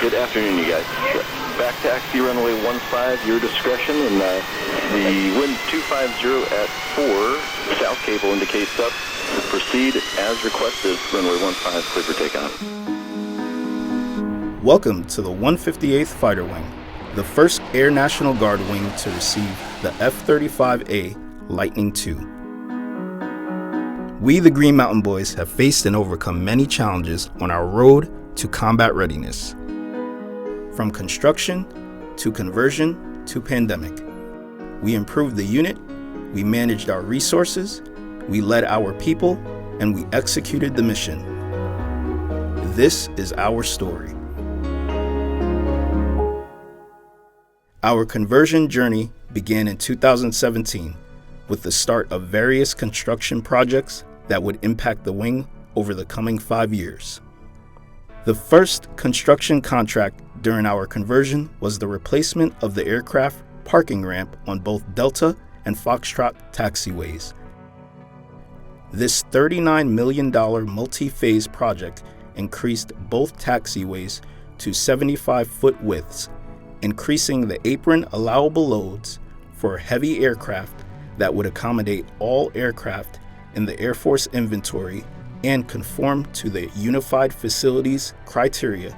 Good afternoon, you guys. Back taxi runway 15, your discretion, and the wind 250 at 4, south cable indicates up. Proceed as requested, runway 15, clear for takeoff. Welcome to the 158th Fighter Wing, the first Air National Guard wing to receive the F-35A Lightning II. We, the Green Mountain Boys, have faced and overcome many challenges on our road to combat readiness. From construction, to conversion, to pandemic. We improved the unit, we managed our resources, we led our people, and we executed the mission. This is our story. Our conversion journey began in 2017 with the start of various construction projects that would impact the wing over the coming 5 years. The first construction contract during our conversion was the replacement of the aircraft parking ramp on both Delta and Foxtrot taxiways. This $39 million multi-phase project increased both taxiways to 75-foot widths, increasing the apron allowable loads for heavy aircraft that would accommodate all aircraft in the Air Force inventory and conform to the Unified Facilities criteria.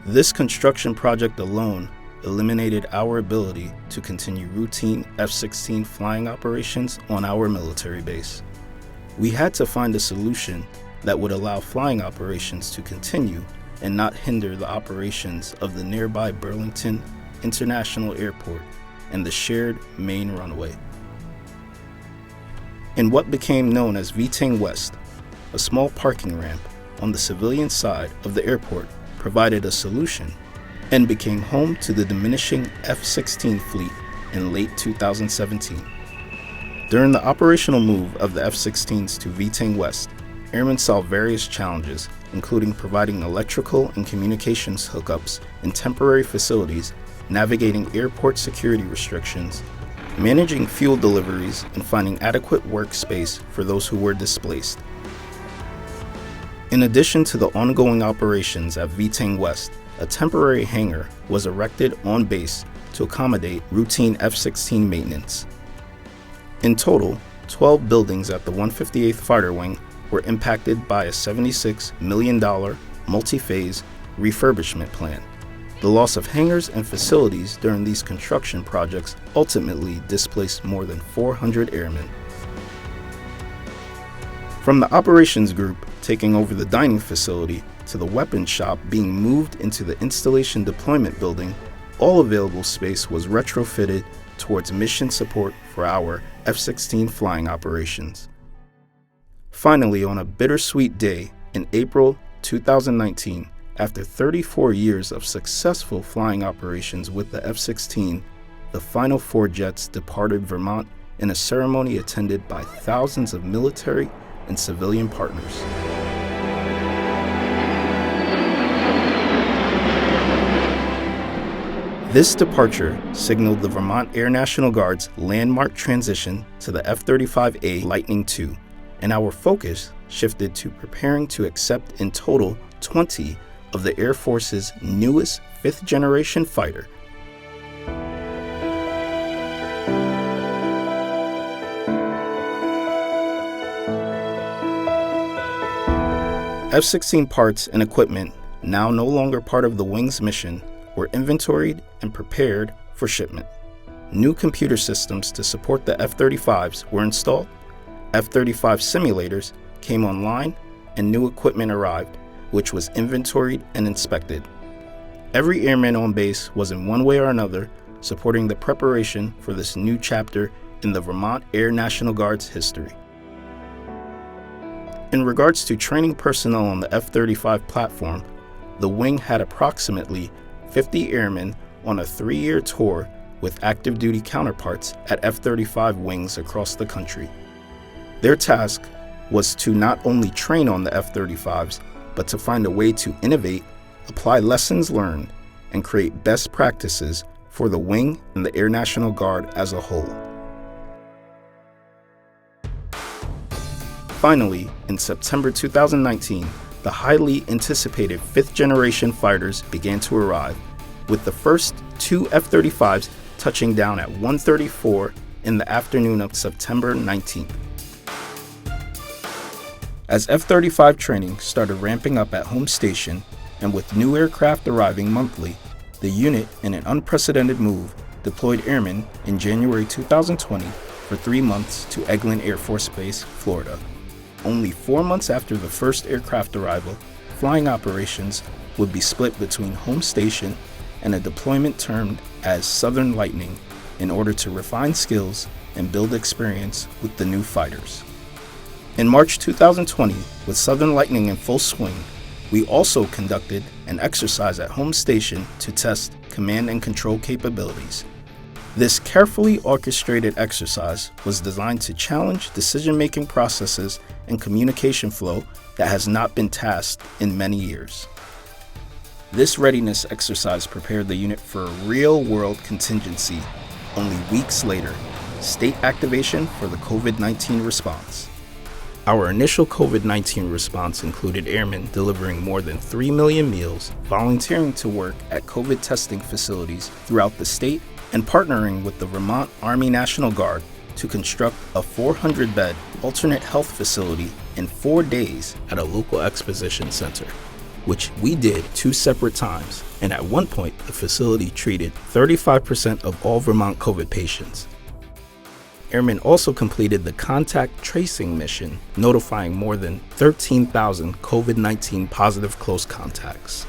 This construction project alone eliminated our ability to continue routine F-16 flying operations on our military base. We had to find a solution that would allow flying operations to continue and not hinder the operations of the nearby Burlington International Airport and the shared main runway. In what became known as VTing West, a small parking ramp on the civilian side of the airport provided a solution and became home to the diminishing F-16 fleet in late 2017. During the operational move of the F-16s to VTing West, airmen saw various challenges, including providing electrical and communications hookups in temporary facilities, navigating airport security restrictions, managing fuel deliveries, and finding adequate workspace for those who were displaced. In addition to the ongoing operations at VTing West, a temporary hangar was erected on base to accommodate routine F-16 maintenance. In total, 12 buildings at the 158th Fighter Wing were impacted by a $76 million multi-phase refurbishment plan. The loss of hangars and facilities during these construction projects ultimately displaced more than 400 airmen. From the operations group taking over the dining facility to the weapons shop being moved into the installation deployment building, all available space was retrofitted towards mission support for our F-16 flying operations. Finally, on a bittersweet day in April 2019, after 34 years of successful flying operations with the F-16, the final 4 jets departed Vermont in a ceremony attended by thousands of military and civilian partners. This departure signaled the Vermont Air National Guard's landmark transition to the F-35A Lightning II, and our focus shifted to preparing to accept in total 20 of the Air Force's newest 5th-generation fighter. F-16 parts and equipment, now no longer part of the wing's mission, were inventoried and prepared for shipment. New computer systems to support the F-35s were installed, F-35 simulators came online, and new equipment arrived, which was inventoried and inspected. Every airman on base was in one way or another supporting the preparation for this new chapter in the Vermont Air National Guard's history. In regards to training personnel on the F-35 platform, the wing had approximately 50 airmen on a 3-year tour with active duty counterparts at F-35 wings across the country. Their task was to not only train on the F-35s, but to find a way to innovate, apply lessons learned, and create best practices for the wing and the Air National Guard as a whole. Finally, in September 2019, the highly anticipated fifth-generation fighters began to arrive, with the first two F-35s touching down at 1:34 in the afternoon of September 19th. As F-35 training started ramping up at home station, and with new aircraft arriving monthly, the unit, in an unprecedented move, deployed airmen in January 2020 for 3 months to Eglin Air Force Base, Florida. Only 4 months after the first aircraft arrival, flying operations would be split between home station and a deployment termed as Southern Lightning in order to refine skills and build experience with the new fighters. In March 2020, with Southern Lightning in full swing, we also conducted an exercise at home station to test command and control capabilities. This carefully orchestrated exercise was designed to challenge decision-making processes and communication flow that has not been tasked in many years. This readiness exercise prepared the unit for a real-world contingency only weeks later, state activation for the COVID-19 response. Our initial COVID-19 response included airmen delivering more than 3 million meals, volunteering to work at COVID testing facilities throughout the state, and partnering with the Vermont Air National Guard to construct a 400-bed alternate health facility in 4 days at a local exposition center, which we did 2 separate times, and at one point the facility treated 35% of all Vermont COVID patients. Airmen also completed the contact tracing mission, notifying more than 13,000 COVID-19 positive close contacts.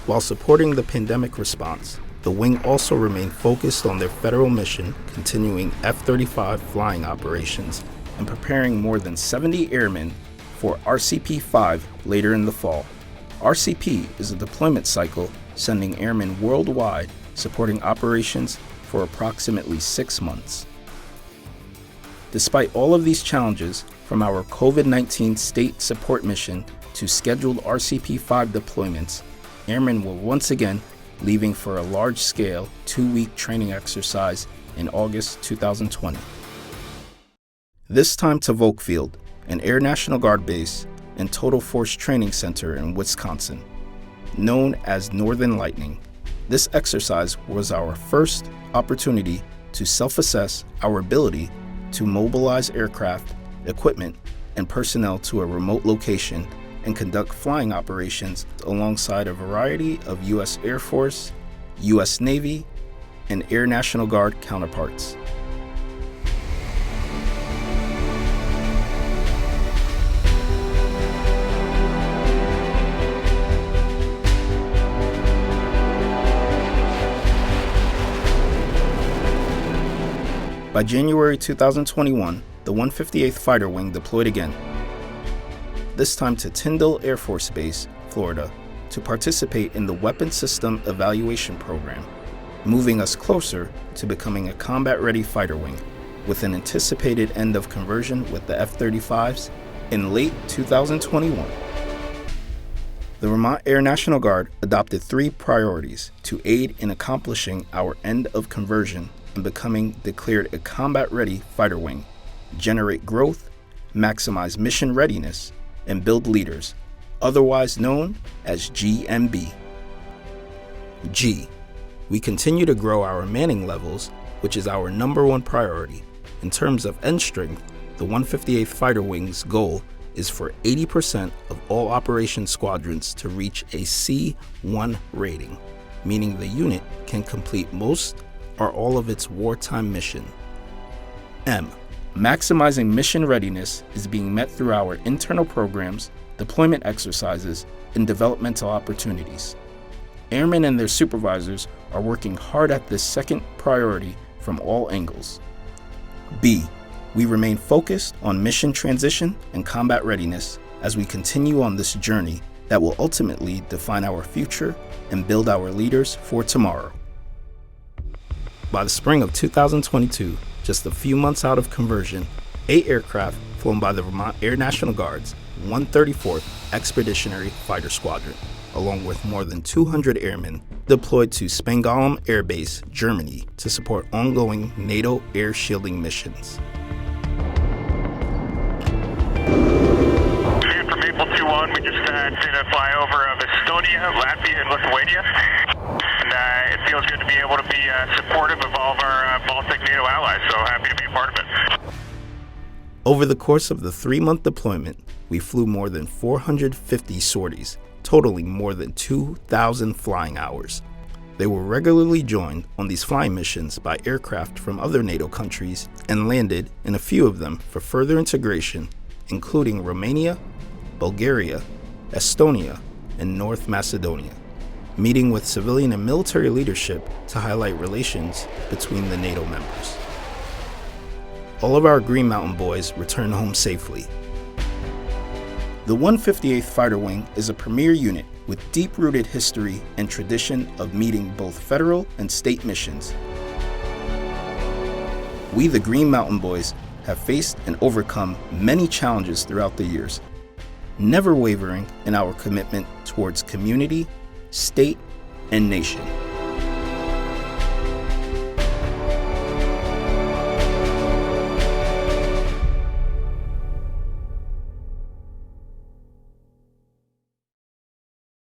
While supporting the pandemic response, the wing also remained focused on their federal mission, continuing F-35 flying operations and preparing more than 70 airmen for RCP-5 later in the fall. RCP is a deployment cycle sending airmen worldwide, supporting operations for approximately 6 months. Despite all of these challenges, from our COVID-19 state support mission to scheduled RCP-5 deployments, airmen were once again leaving for a large-scale 2-week training exercise in August 2020. This time to Volkfield, an Air National Guard base and Total Force Training Center in Wisconsin, known as Northern Lightning. This exercise was our first opportunity to self-assess our ability to mobilize aircraft, equipment, and personnel to a remote location and conduct flying operations alongside a variety of U.S. Air Force, U.S. Navy, and Air National Guard counterparts. By January 2021, the 158th Fighter Wing deployed again, this time to Tyndall Air Force Base, Florida, to participate in the Weapon System Evaluation Program, moving us closer to becoming a combat-ready fighter wing, with an anticipated end of conversion with the F-35s in late 2021. The Vermont Air National Guard adopted 3 priorities to aid in accomplishing our end of conversion and becoming declared a combat-ready fighter wing: generate growth, maximize mission readiness, and build leaders, otherwise known as GMB. G. We continue to grow our manning levels, which is our number 1 priority. In terms of end strength, the 158th Fighter Wing's goal is for 80% of all operation squadrons to reach a C1 rating, meaning the unit can complete most or all of its wartime mission. M. Maximizing mission readiness is being met through our internal programs, deployment exercises, and developmental opportunities. Airmen and their supervisors are working hard at this second priority from all angles. B. We remain focused on mission transition and combat readiness as we continue on this journey that will ultimately define our future and build our leaders for tomorrow. By the spring of 2022, just a few months out of conversion, 8 aircraft flown by the Vermont Air National Guard's 134th Expeditionary Fighter Squadron, along with more than 200 airmen, deployed to Spangdahlem Air Base, Germany, to support ongoing NATO air shielding missions. From Maple 2-1. on. We just did a flyover of Estonia, Latvia, and Lithuania. And it feels good to be able to be supportive of all of our Baltic NATO allies, so happy to be a part of it. Over the course of the 3-month deployment, we flew more than 450 sorties, totaling more than 2,000 flying hours. They were regularly joined on these flying missions by aircraft from other NATO countries and landed in a few of them for further integration, including Romania, Bulgaria, Estonia, and North Macedonia, meeting with civilian and military leadership to highlight relations between the NATO members. All of our Green Mountain boys returned home safely. The 158th Fighter Wing is a premier unit with deep-rooted history and tradition of meeting both federal and state missions. We, the Green Mountain Boys, have faced and overcome many challenges throughout the years, never wavering in our commitment towards community, state, and nation.